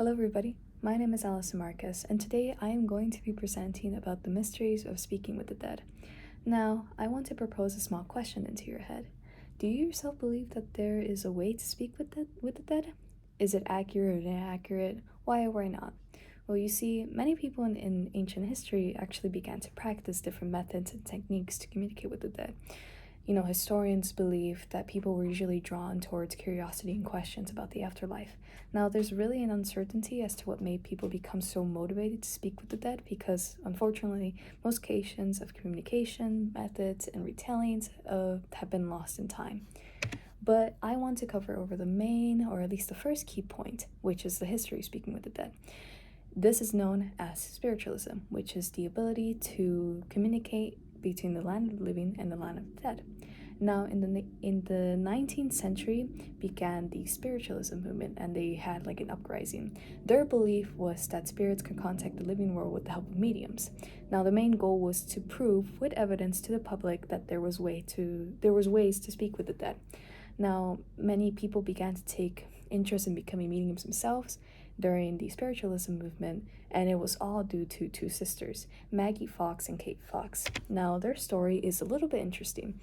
Hello, everybody. My name is Alison Marcus, and today I am going to be presenting about the mysteries of speaking with the dead. Now, I want to propose a small question into your head. Do you yourself believe that there is a way to speak with the dead? Is it accurate or inaccurate? Why or why not? Well, you see, many people in ancient history actually began to practice different methods and techniques to communicate with the dead. Historians believe that people were usually drawn towards curiosity and questions about the afterlife. Now, there's really an uncertainty as to what made people become so motivated to speak with the dead because, unfortunately, most cases of communication, methods, and retellings have been lost in time. But I want to cover over the main, or at least the first key point, which is the history of speaking with the dead. This is known as spiritualism, which is the ability to communicate between the land of the living and the land of the dead. Now, in the 19th century began the spiritualism movement, and they had like an uprising. Their belief was that spirits could contact the living world with the help of mediums. Now, the main goal was to prove with evidence to the public that there was ways to speak with the dead. Now, many people began to take interest in becoming mediums themselves during the spiritualism movement, and it was all due to two sisters, Maggie Fox and Kate Fox. Now, their story is a little bit interesting.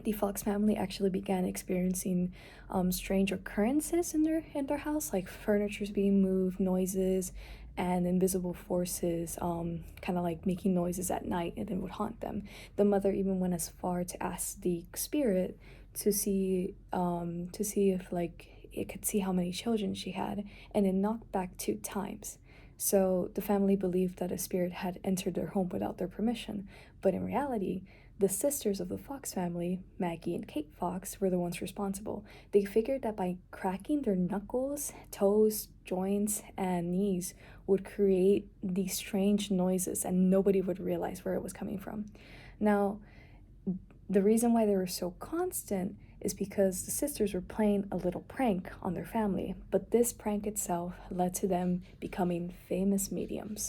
The Fox family actually began experiencing strange occurrences in their house, like furniture's being moved, noises, and invisible forces kind of like making noises at night, and then would haunt them. The mother even went as far to ask the spirit to see if like it could see how many children she had, and it knocked back 2 times. So the family believed that a spirit had entered their home without their permission, but in reality, the sisters of the Fox family, Maggie and Kate Fox, were the ones responsible. They figured that by cracking their knuckles, toes, joints, and knees would create these strange noises, and nobody would realize where it was coming from. Now, the reason why they were so constant is because the sisters were playing a little prank on their family, but this prank itself led to them becoming famous mediums.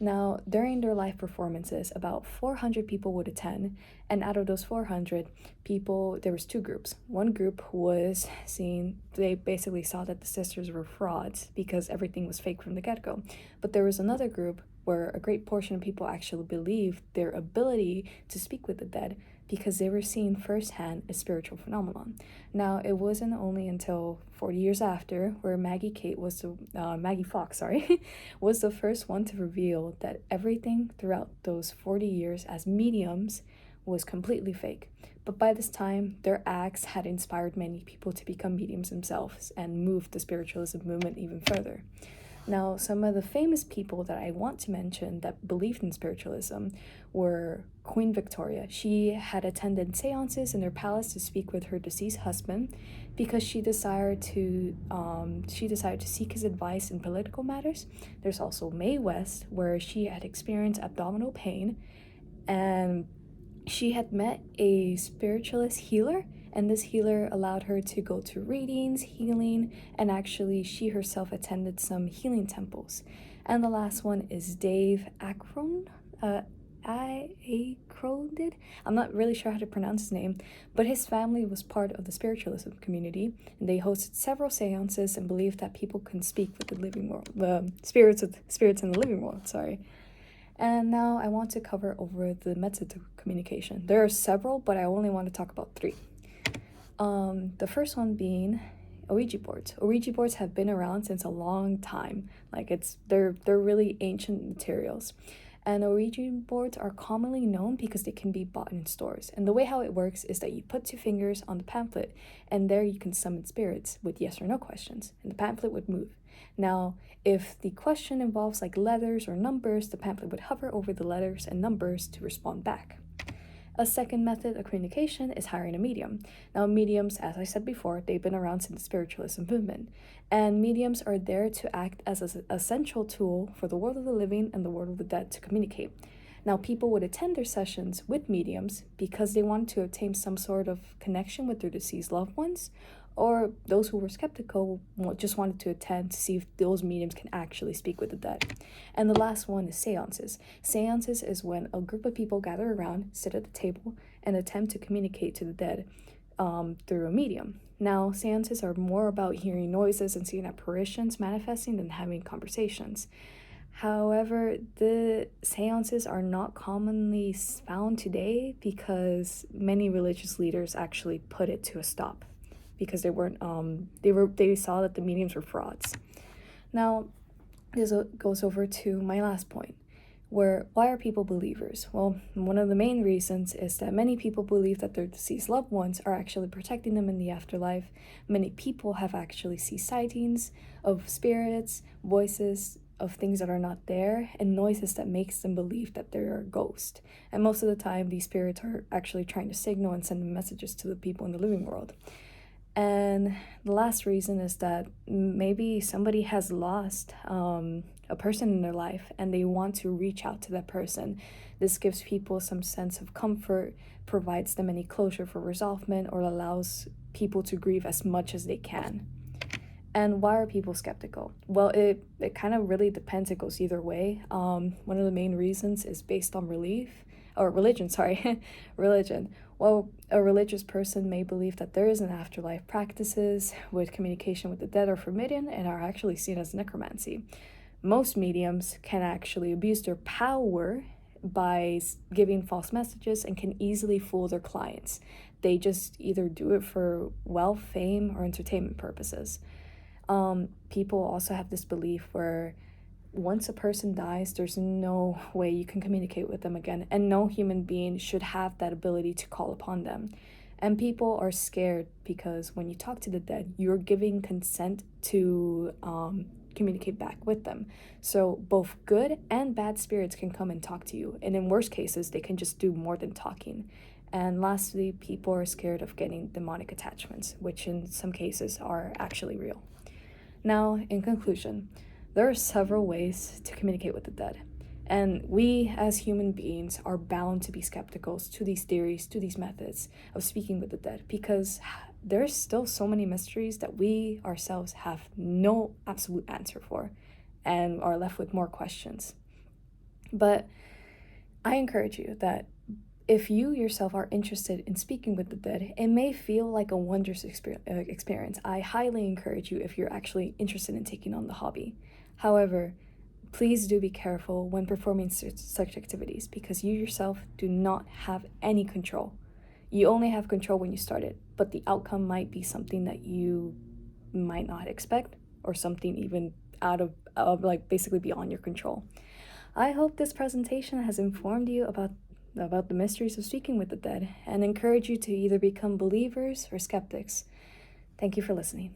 Now, during their live performances, about 400 people would attend, and out of those 400 people, there was 2 groups. One group they basically saw that the sisters were frauds because everything was fake from the get-go. But there was another group where a great portion of people actually believed their ability to speak with the dead because they were seeing firsthand a spiritual phenomenon. Now, it wasn't only until 40 years after where Maggie Fox, was the first one to reveal that everything throughout those 40 years as mediums was completely fake. But by this time, their acts had inspired many people to become mediums themselves and moved the spiritualism movement even further. Now, some of the famous people that I want to mention that believed in spiritualism were Queen Victoria. She had attended seances in her palace to speak with her deceased husband because she decided to seek his advice in political matters. There's also Mae West, where she had experienced abdominal pain, and she had met a spiritualist healer, and this healer allowed her to go to readings, healing, and actually she herself attended some healing temples. And the last one is Dave Akron. Akronid. I'm not really sure how to pronounce his name, but his family was part of the spiritualism community, and they hosted several seances and believed that people can speak with the living world, the spirits in the living world. And now I want to cover over the methods of communication. There are several, but I only want to talk about 3. The first one being Ouija boards. Ouija boards have been around since a long time. They're really ancient materials. And Ouija boards are commonly known because they can be bought in stores. And the way how it works is that you put 2 fingers on the pamphlet, and there you can summon spirits with yes or no questions, and the pamphlet would move. Now, if the question involves like letters or numbers, the pamphlet would hover over the letters and numbers to respond back. A second method of communication is hiring a medium. Now, mediums, as I said before, they've been around since the spiritualism movement, and mediums are there to act as an essential tool for the world of the living and the world of the dead to communicate. Now, people would attend their sessions with mediums because they wanted to obtain some sort of connection with their deceased loved ones, or those who were skeptical just wanted to attend to see if those mediums can actually speak with the dead. And the last one is seances. Seances is when a group of people gather around, sit at the table, and attempt to communicate to the dead through a medium. Now, seances are more about hearing noises and seeing apparitions manifesting than having conversations. However, the seances are not commonly found today because many religious leaders actually put it to a stop because they saw that the mediums were frauds. Now, this goes over to my last point, where why are people believers? Well, one of the main reasons is that many people believe that their deceased loved ones are actually protecting them in the afterlife. Many people have actually seen sightings of spirits, voices of things that are not there, and noises that makes them believe that they're a ghost. And most of the time, these spirits are actually trying to signal and send messages to the people in the living world. And the last reason is that maybe somebody has lost a person in their life and they want to reach out to that person. This gives people some sense of comfort, provides them any closure for resolvement, or allows people to grieve as much as they can. And why are people skeptical? Well, it kind of really depends. It goes either way. One of the main reasons is based on religion. Well, a religious person may believe that there is an afterlife. Practices with communication with the dead are forbidden and are actually seen as necromancy. Most mediums can actually abuse their power by giving false messages and can easily fool their clients. They just either do it for wealth, fame, or entertainment purposes. People also have this belief where once a person dies, there's no way you can communicate with them again, and no human being should have that ability to call upon them. And people are scared because when you talk to the dead, you're giving consent to communicate back with them. So both good and bad spirits can come and talk to you, and in worst cases, they can just do more than talking. And lastly, people are scared of getting demonic attachments, which in some cases are actually real. Now, in conclusion, there are several ways to communicate with the dead, and we as human beings are bound to be skeptical to these theories, to these methods of speaking with the dead, because there's still so many mysteries that we ourselves have no absolute answer for and are left with more questions. But I encourage you that if you yourself are interested in speaking with the dead, it may feel like a wondrous experience. I highly encourage you if you're actually interested in taking on the hobby. However, please do be careful when performing such activities because you yourself do not have any control. You only have control when you start it, but the outcome might be something that you might not expect or something even out of like basically beyond your control. I hope this presentation has informed you about the mysteries of speaking with the dead and encourage you to either become believers or skeptics. Thank you for listening.